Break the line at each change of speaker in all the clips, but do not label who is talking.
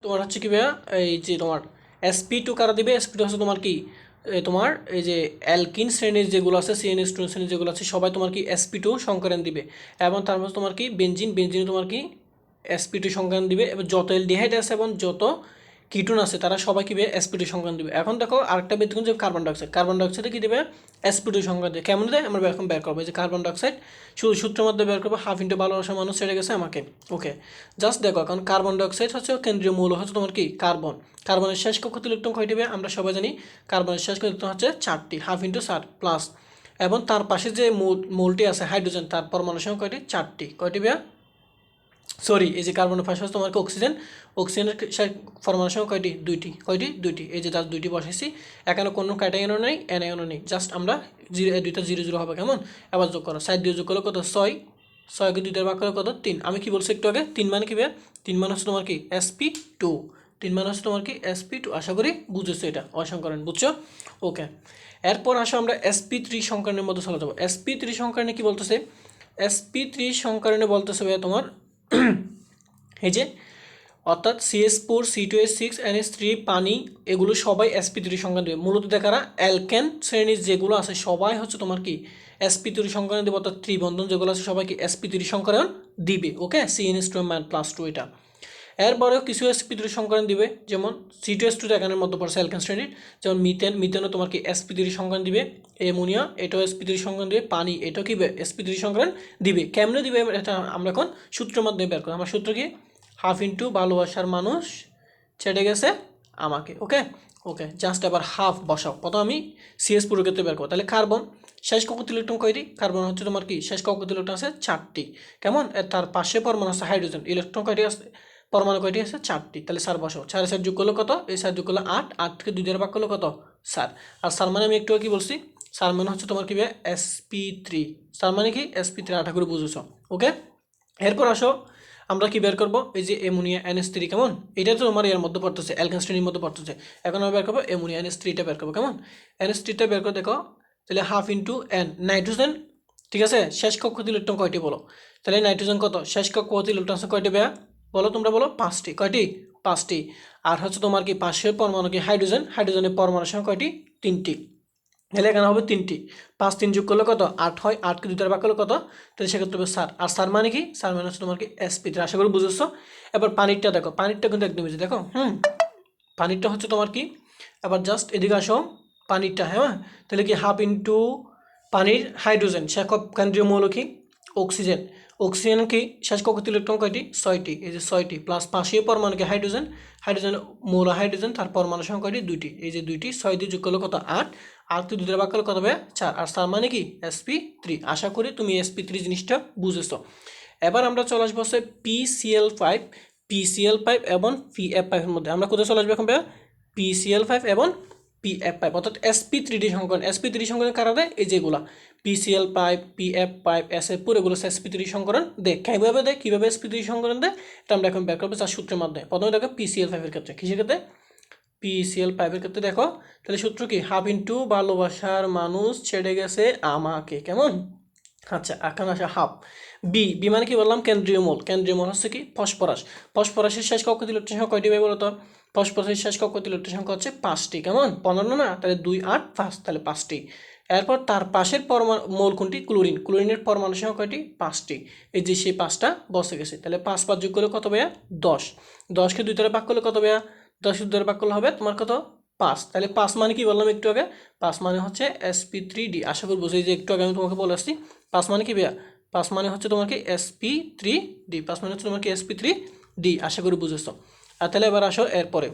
তোমার হচ্ছে কি ভাইয়া, এই যে তোমার sp2 কারা দিবে? sp2 হচ্ছে তোমার কি, তোমার এই যে অ্যালকিন শ্রেণীর যেগুলো আছে, CnH2 শ্রেণীর যেগুলো আছে সবাই তোমার কি sp2 সংকরণ দিবে। এবং তার মধ্যে তোমার কি বেনজিন তোমার কি sp2 সংকরণ দিবে। এবং যত অ্যালডিহাইড আছে এবং যত কিটোন আছে তারা সবাই কি sp2 সংকরণ দিবে। এখন দেখো আরেকটা ব্যতিক্রম যে কার্বন ডাইঅক্সাইডে কি দিবে? sp2 সংকরণ দেবে। কেমন দেয় আমরা এখন বের করবো, এই যে কার্বন ডাইঅক্সাইড শুধু সূত্রের মধ্যে বের করবো, হাফ ইন্টু ভালোবাসা মানুষ ছেড়ে গেছে আমাকে। ওকে, জাস্ট দেখো এখন কার্বন ডাইঅক্সাইড হচ্ছে কেন্দ্রীয় মৌল হচ্ছে তোমার কি কার্বন। কার্বনের শেষ কক্ষীয় ইলেকট্রন কয়টি হবে? আমরা সবাই জানি কার্বনের শেষ কক্ষীয় ইলেকট্রন হচ্ছে 4টি, হাফ ইন্টু 4 প্লাস। এবং তার পাশে যে মৌলটি আছে হাইড্রোজেন, তার পরমাণুর সংখ্যা কয়টি? 4টি। কয়টি ভাইয়া? সরি, এই যে কার্বনের পাশে হচ্ছে তোমার অক্সিজেন, অক্সিজেনের পরমাণুর সংখ্যা কয়টি? 2টি। কয়টি? 2টি। এই যে জাস্ট 2টি বসাইছি। এখানে কোনো ক্যাটায়নও নেই, অ্যানায়নও নেই, জাস্ট আমরা দুইটা জিরো জিরো হবে কেমন। এবার যোগ করো, সাইড দিয়ে যোগ করলে কত? 6। 6কে 2 দ্বারা ভাগ করলে কত? 3। আমি কি বলছি একটু আগে? 3 মানে কি ভাইয়া? 3 মানে হচ্ছে তোমার কি sp2। 3 মানে হচ্ছে তোমার কি sp2। আশা করি বুঝেছো, এটা অসংকরণ বুঝছো। ওকে, এরপর আসো আমরা sp3 সংকরণের মধ্যে চলে যাবো। sp3 সংকরণে কি বলতেছে? sp3 সংকরণে বলতেছে ভাইয়া তোমার এই যে অর্থাৎ CH4 C2H6 NH3 পানি, এগুলো সবাই sp3 সংকরণ দেবে। মূলত দেখারা অ্যালকেন শ্রেণীর যেগুলো আছে সবাই হচ্ছে তোমার কি sp3 সংকরণ দেবে। অর্থাৎ ত্রিবন্ধন যেগুলো আছে সবাইকে sp3 সংকরণ দিবে। ওকে, CnH2 +2 এটা। এরপরেও কিছু sp3 সংকরণ দিবে, যেমন C2H2 এখানের মধ্যে পড়ছে অ্যালকেন শ্রেণীর, যেমন মিথেনও তোমার কি sp3 সংকরণ দিবে। অ্যামোনিয়া এটাও sp3 সংকরণ দিবে। পানি এটাও কি sp3 সংকরণ দিবে। কেমনে দিবে এটা আমরা এখন সূত্রের মাধ্যমে বের করি। আমার সূত্র কি? হাফ ইন্টু ভালোবাসার মানুষ ছেড়ে গেছে আমাকে। ওকে, ওকে, জাস্ট আবার হাফ বসাও। প্রথম আমি সিএস পুরো ক্ষেত্রে বের করবো। তাহলে কার্বন শেষ কক্ষীয় ইলেকট্রন কয়টি? কার্বন হচ্ছে তোমার কি শেষ কক্ষীয় ইলেকট্রন আছে 4টি। কেমন? তার পাশে পরমাণু আছে হাইড্রোজেন, ইলেকট্রন কয়টি আছে? পরমাণু কয়টি আছে? 4টি। তাহলে স্যার বসাও। 4 স্যার যোগ করলে কত? এই স্যার যোগ করলে 8। 8 থেকে 2 দ্বারা ভাগ করলে কত? স্যার। আর স্যার মানে আমি একটু কি বলছি? স্যার মানে হচ্ছে তোমার কি sp3। স্যার মানে কি sp3, আশা করে বুঝেছ। ওকে, এরপর আসো আমরা কি বের করবো? এই যে অ্যামোনিয়া NH3 কেমন, এটা তো তোমার এর মধ্যে পড়তেছে, অ্যালকেন শ্রেণীর মধ্যে পড়তেছে। এখন আমরা বের করবো অ্যামোনিয়া NH3টা বের করবো কেমন। NH3টা বের করে দেখো, তাহলে হাফ ইন্টু n নাইট্রোজেন, ঠিক আছে, শেষ কক্ষীয় ইলেকট্রন কয়টি বলো? তাহলে নাইট্রোজেন কত? শেষ কক্ষীয় ইলেকট্রন আছে কয়টি ভাইয়া? বলো, তোমরা বলো। 5টি। কয়টি? 5টি। আর হচ্ছে তোমার কি পাশের পরমাণু কি হাইড্রোজেন, হাইড্রোজেনের পরমাণুর সংখ্যা কয়টি? 3টি। তাহলে এখানে হবে 3টি। 5 3 যোগ করলে কত? 8 হয়। 8কে 2 দ্বারা ভাগ করলে কত? তাহলে সেক্ষেত্রে হবে স্যার। আর স্যার মানে কি? স্যার মানে হচ্ছে তোমার কি sp3। আশা করি বুঝেছো। এবার পানিরটা দেখো, পানিরটা কিন্তু একদম ইজি। দেখো পানিরটা হচ্ছে তোমার কি, এবার জাস্ট এদিকে আসো। পানিরটা, হ্যাঁ, তাহলে কি হাফ ইন্টু পানির হাইড্রোজেন শেষ কেন্দ্রীয় মৌল কি? অক্সিজেন। অক্সিজেন কি শেষ কক্ষীয় ইলেকট্রন কয়টি? 6টি। এই যে 6টি প্লাস পাশের পরমাণু কি হাইড্রোজেন, হাইড্রোজেন মৌল হাইড্রোজেন, তার পরমাণু সংখ্যা কয়টি? 2টি। এই যে 2টি, 6 দিয়ে যোগ করলে কত? 8। 8 দিয়ে 2 দ্বারা ভাগ করলে কত হবে? 4। আর স্যার মানে কি sp3। আশা করি তুমি sp3 জিনিসটা বুঝেছো। এবার আমরা চলে আসবো হচ্ছে PCl5, PCl5 এবং PF5 এর মধ্যে। আমরা কোথায় চলে আসবো এখন ভাইয়া? PCl5 এবং PF5, অর্থাৎ sp3 সংকরণ। sp3 সংকরণ কারা দেয়? এই যেগুলা PCl5, PF5, SF4 এগুলো sp3 সংকরণ দেয়। কীভাবে দেয়? কীভাবে sp3 সংকরণ দেয় এটা আমরা এখন বের করবো তার সূত্রের মাধ্যমে। প্রথমে দেখো PCl5 এর ক্ষেত্রে, কিসের ক্ষেত্রে? PCl5 এর ক্ষেত্রে দেখো, তাহলে সূত্র কি? হাফ ইন্টু ভালোবাসার মানুষ ছেড়ে গেছে আমাকে, কেমন। আচ্ছা, এখন আসে হাফ। বি মানে কি বললাম? কেন্দ্রীয় মৌল। কেন্দ্রীয় মৌল হচ্ছে কি? ফসফরাস। ফসফরাসের শেষ কক্ষীয় ইলেকট্রন সংখ্যা কয়টি হবে বলো তো? ফসফরাসের শেষ কক্ষীয় ইলেকট্রন সংখ্যা হচ্ছে 5টি। কেমন? 15 না, তাহলে 2 8 5, তাহলে 5টি। এরপর তার পাশের পরমাণু মৌল কোনটি? ক্লোরিন। ক্লোরিনের পরমাণু সংখ্যা কয়টি? 5টি। এই যে সেই 5টা বসে গেছে। তাহলে 5 5 যোগ করলে কত ভাইয়া? 10। 10কে 2 দ্বারা ভাগ করলে কত ভাইয়া? 10 2 দ্বারা ভাগ করলে হবে তোমার কত? 5। তাহলে 5 মানে কি বললাম একটু আগে? 5 মানে হচ্ছে sp3d। আশা করি বুঝে, যে একটু আগে আমি তোমাকে বলে আসছি 5 মানে কি ভাইয়া? 5 মানে হচ্ছে তোমার কি sp3d। 5 মানে হচ্ছে তোমার কি sp3d। আশা করি বুঝেছো। আর তাহলে এবার আসো এরপরে,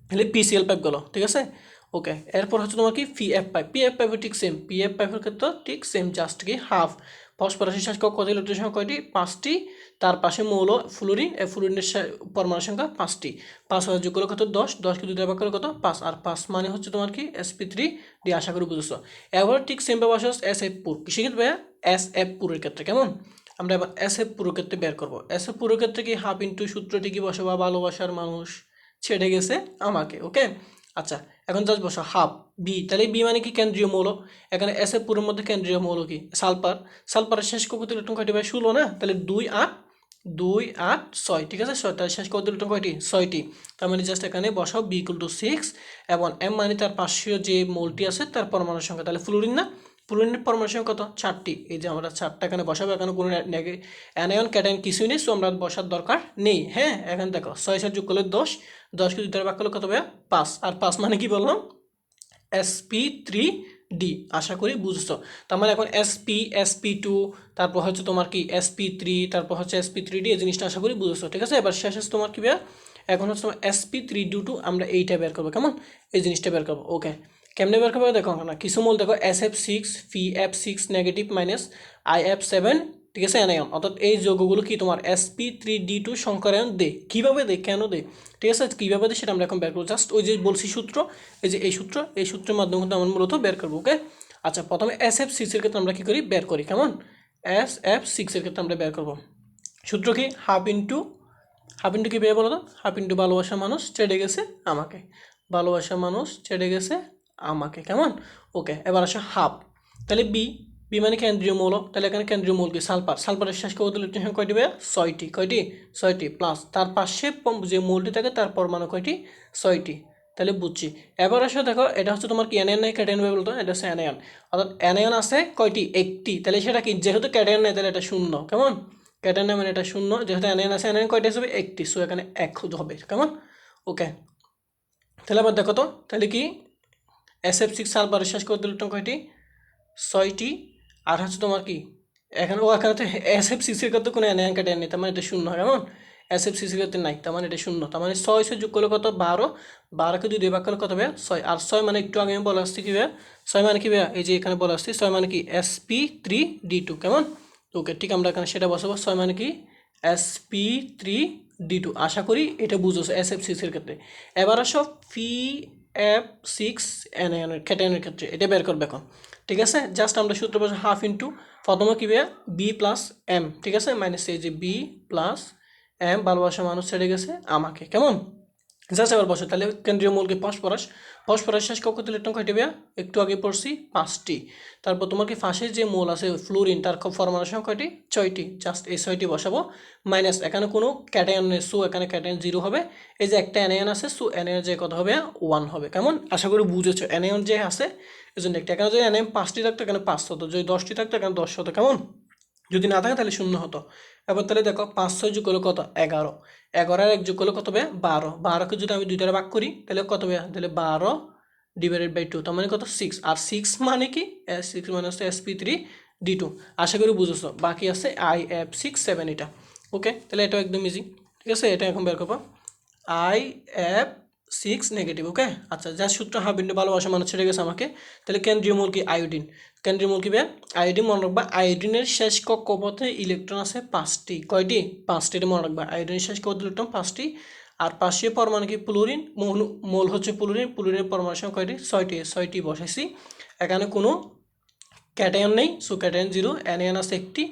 তাহলে PCl5 গেলো, ঠিক আছে। ওকে, এরপর হচ্ছে তোমার কি PF5। PF5 ঠিক সেম, PF5 এর ক্ষেত্রে ঠিক সেম, জাস্ট কি হাফ। ফসফরাসের শেষ কক্ষীয় ইলেকট্রন সংখ্যা কয়টি? 5টি। তার পাশে মৌল ফ্লোরিন, ফ্লোরিনের পরমাণু সংখ্যা 5টি। 5 হাজার যোগ করলে কত? 10। 10কে 2 দ্বারা ভাগ করলে কত? 5। আর 5 মানে হচ্ছে তোমার কি sp3d। আশা করি বুঝেছো। এবার ঠিক সেম ভাবে আসে SF4। কিসের ক্ষেত্রে ভাইয়া? SF4 এর ক্ষেত্রে, কেমন। আমরা এবার SF4 এর ক্ষেত্রে বের করবো। SF4 এর ক্ষেত্রে কি হাফ ইন্টু সূত্রটি কি বসাবো? ভালোবাসার মানুষ ছেড়ে গেছে আমাকে। ওকে, আচ্ছা, এখন জাস্ট বসো হাফ। তাহলে বি মানে কি? কেন্দ্রীয় মৌল। এখানে SF4 এর মধ্যে কেন্দ্রীয় মৌল কি? সালফার। সালফারের শেষ কক্ষীয় ইলেকট্রন কয়টি ভাই? 16 না, তাহলে 2 8 2 8 6, ঠিক আছে 6, তার শেষ কত দিল কয়টি 6টি। তার মানে জাস্ট এখানে বসাও b = 6 এবং m মানে তার পার্শ্বীয় যে মোলটি আছে তার পরমাণুর সংখ্যা, তাহলে ফ্লুরিন না, ফ্লুরিনের পরমাণুর সংখ্যা কত 4টি। এই যে আমরা 4টা এখানে বসাবো, এখানে কোনো অ্যানায়ন ক্যাটায়ন কিছুই নেই, সো আমরা বসার দরকার নেই। হ্যাঁ, এখানে দেখো 6 যোগ করলে 10, 10কে 2 দ্বারা ভাগ করলে কত হবে 5, আর 5 মানে কি বললাম sp3d। আশা করি বুঝছো। তার মানে এখন sp2, তারপর হচ্ছে তোমার কি sp3, তারপর হচ্ছে sp3d, এই জিনিসটা আশা করি বুঝছো, ঠিক আছে। এবার শেষ তোমার কি ভাইয়া, এখন হচ্ছে তোমার sp3d2, আমরা এইটা বের করবো, কেমন এই জিনিসটা বের করবো। ওকে, কেমনে বের করবো দেখো না, কিছু মোল দেখো sf6 f6 negative minus if7, ঠিক আছে অ্যানায়ন, অর্থাৎ এই যৌগগুলো কি তোমার sp3d2 সংকরায়ন দে। কিভাবে দে, কেন দে, ঠিক আছে, কিভাবে দে সেটা আমরা এখন বের করবো। জাস্ট ওই যে বলছি সূত্র, এই যে এই সূত্রের মাধ্যমে কিন্তু আমরা মূলত বের করবো। ওকে, আচ্ছা প্রথমে sf6 এর ক্ষেত্রে আমরা কি করি বের করি, কেমন sf6 এর ক্ষেত্রে আমরা বের করবো। সূত্র কি হাফ ইন্টু কি পেয়ে বলো তো, হাফ ইন্টু ভালোবাসা মানুষ ছেড়ে গেছে আমাকে, ভালোবাসা মানুষ ছেড়ে গেছে আমাকে, কেমন। ওকে, এবার আসো হাফ, তাহলে বি মানে কেন্দ্রীয় মৌল, তাহলে এখানে কেন্দ্রীয় মৌল কি সালফার, সালফারের শেষ কত ইলেকট্রন কয়টি হবে 6টি, কয়টি 6টি, প্লাস তার পাশে যে মৌলটি থাকে তার পরমাণু কয়টি 6টি, তাহলে বুঝছি। এবার আসো দেখো এটা হচ্ছে তোমার কি অ্যানায়ন নাই ক্যাটায়ন হবে বলতো, এটা হচ্ছে অ্যানায়ন, অর্থাৎ অ্যানায়ন আছে কয়টি 1টি, তাহলে সেটা কি যেহেতু ক্যাটায়ন নাই তাহলে এটা শূন্য, কেমন ক্যাটায়ন মানে এটা শূন্য, যেহেতু অ্যানায়ন আছে অ্যানায়ন কয়টি হবে 1টি, সো এখানে 1 হবে, কেমন। ওকে, তাহলে আবার দেখো তো, তাহলে কি sf6 সালফারের শেষ কত ইলেকট্রন কয়টি 6টি, আর হচ্ছে তোমার কি এখানে এখানে তো sf6 এর ক্ষেত্রে কোনো অ্যানায়ন ক্যাটায়ন নেই, তার মানে এটা শূন্য, কেমন sf6 এর ক্ষেত্রে নাই, তার মানে এটা শূন্য, তার মানে 6 যোগ করলে কত 12, 12কে 2 দিয়ে ভাগ করলে কত হবে 6, আর 6 মানে একটু আগে আমি বলে আসছি কি ভাইয়া, 6 মানে কি ভাইয়া, এই যে এখানে বলে আসছি 6 মানে কি sp3d2, কেমন। ওকে, ঠিক আমরা এখানে সেটা বসাবো, 6 মানে কি sp3d2, আশা করি এটা বুঝেছো sf6 এর ক্ষেত্রে। এবার আসো f6 অ্যানায়নের ক্যাটায়নের ক্ষেত্রে এটা বের করবে এখন, ঠিক আছে। জাস্ট আমরা সূত্র বসে হাফ ইন্টু প্রথমে কি ভাইয়া বি প্লাস এম, ঠিক আছে, মাইনাস এই যে বি প্লাস এম, ভালোবাসা মানুষ ছেড়ে গেছে আমাকে, কেমন। জাস্ট এবার বসে, তাহলে কেন্দ্রীয় মৌলকে ফসফরাস শেষ কত ইলেকট্রন কয়টি ভাইয়া, একটু আগে পড়ছি 5টি, তারপর তোমার কি ফাঁসে যে মৌল আছে ফ্লোরিন তার পরমাণু সংখ্যা কয়টি 6টি, জাস্ট এই 6টি বসাবো, মাইনাস এখানে কোনো ক্যাটায়ন নেই, সো এখানে ক্যাটায়ন 0 হবে, এই যে একটা অ্যানায়ন আছে, সো অ্যানায়ন যে কত হবে 1 হবে, কেমন। আশা করি বুঝেছো অ্যানায়ন যে আছে এই জন্য একটা, এখানে যদি অ্যানায়ন 5টি থাকতো এখানে 5 হতো, যদি 10টি থাকতো এখানে 10 হতো, কেমন, যদি না থাকে তাহলে শূন্য হতো। এবার তাহলে দেখো 5 6 যোগ করলে কত 11, 11 আর 1 যোগ করলে কত হবে 12, 12কে যদি আমি 2 দ্বারা ভাগ করি তাহলে কত হবে, তাহলে 12 ডিভাইডেড বাই 2, তার মানে কত 6, আর 6 মানে কি 6 মানে হচ্ছে sp3d2, আশা করি বুঝেছো। বাকি আছে if6 7, এটা ওকে, তাহলে এটাও একদম ইজি, ঠিক আছে, এটা এখন বের করবো if6 নেগেটিভ। ওকে, আচ্ছা যা সূত্র হাফ ইন্টু ভালোবাসা মানুষ ছেড়ে গেছে আমাকে, তাহলে কেন্দ্রীয় মূল কি আয়োডিন, কেন্দ্রীয় মূল কি বে আয়োডিন, মনে রাখবা আয়োডিনের শেষ কক্ষপথে ইলেকট্রন আছে 5টি, কয়টি 5টি, এটা মনে রাখবা আয়োডিনের শেষ কক্ষপথে ইলেকট্রন 5টি, আর পাশে পরমাণু কি ফ্লোরিন, মোল হচ্ছে ফ্লোরিনের পরমাণু সংখ্যা কয়টি 6টি, 6টি বসাইছি, এখানে কোনো ক্যাটায়ন নেই, সো ক্যাটায়ন 0, অ্যানায়ন আছে একটি,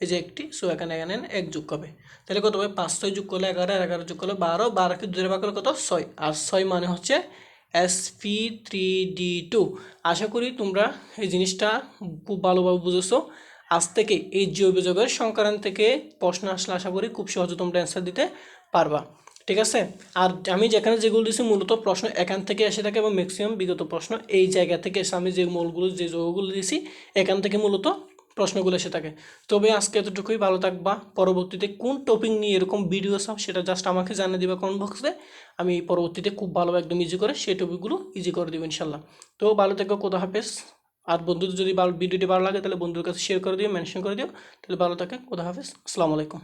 এই যে একটি, সো এখানে অ্যানায়ন 1 যোগ হবে, তাহলে কত হবে 5 6 যোগ করলে 11, 11 যোগ করলে 12, 12কে 2 দ্বারা ভাগ করলে কত 6, আর 6 মানে হচ্ছে sp3d2। আশা করি তোমরা এই জিনিসটা খুব ভালোভাবে বুঝেছো। আজ থেকে এই জৈব যৌগের সংকরণ থেকে প্রশ্ন আসলে আশা করি খুব সহজে তোমরা অ্যান্সার দিতে পারবা, ঠিক আছে। আর আমি যেখানে যেগুলো দিয়েছি মূলত প্রশ্ন এখান থেকে এসে থাকে এবং ম্যাক্সিমাম বিগত প্রশ্ন এই জায়গা থেকে এসে, আমি যে মৌলগুলো যে যৌগগুলো দিয়েছি এখান থেকে মূলত প্রশ্নগুলো এসে থাকে। তবে আজকে এতটুকুই, ভালো থাকবা। পরবর্তীতে কোন টপিক নিয়ে এরকম ভিডিও চাও সেটা জাস্ট আমাকে জানিয়ে দিবা কমেন্ট বক্সে, আমি পরবর্তীতে খুব ভালোভাবে একদম ইজি করে সেই টপিকগুলো ইজি করে দেবো ইনশাল্লাহ। তো ভালো থেকো, খোদা হাফেজ। আর বন্ধুদের যদি ভিডিওটি ভালো লাগে তাহলে বন্ধুদের কাছে শেয়ার করে দিও, মেনশন করে দিও, তাহলে ভালো থাকে, খোদা হাফেজ, আসসালামু আলাইকুম।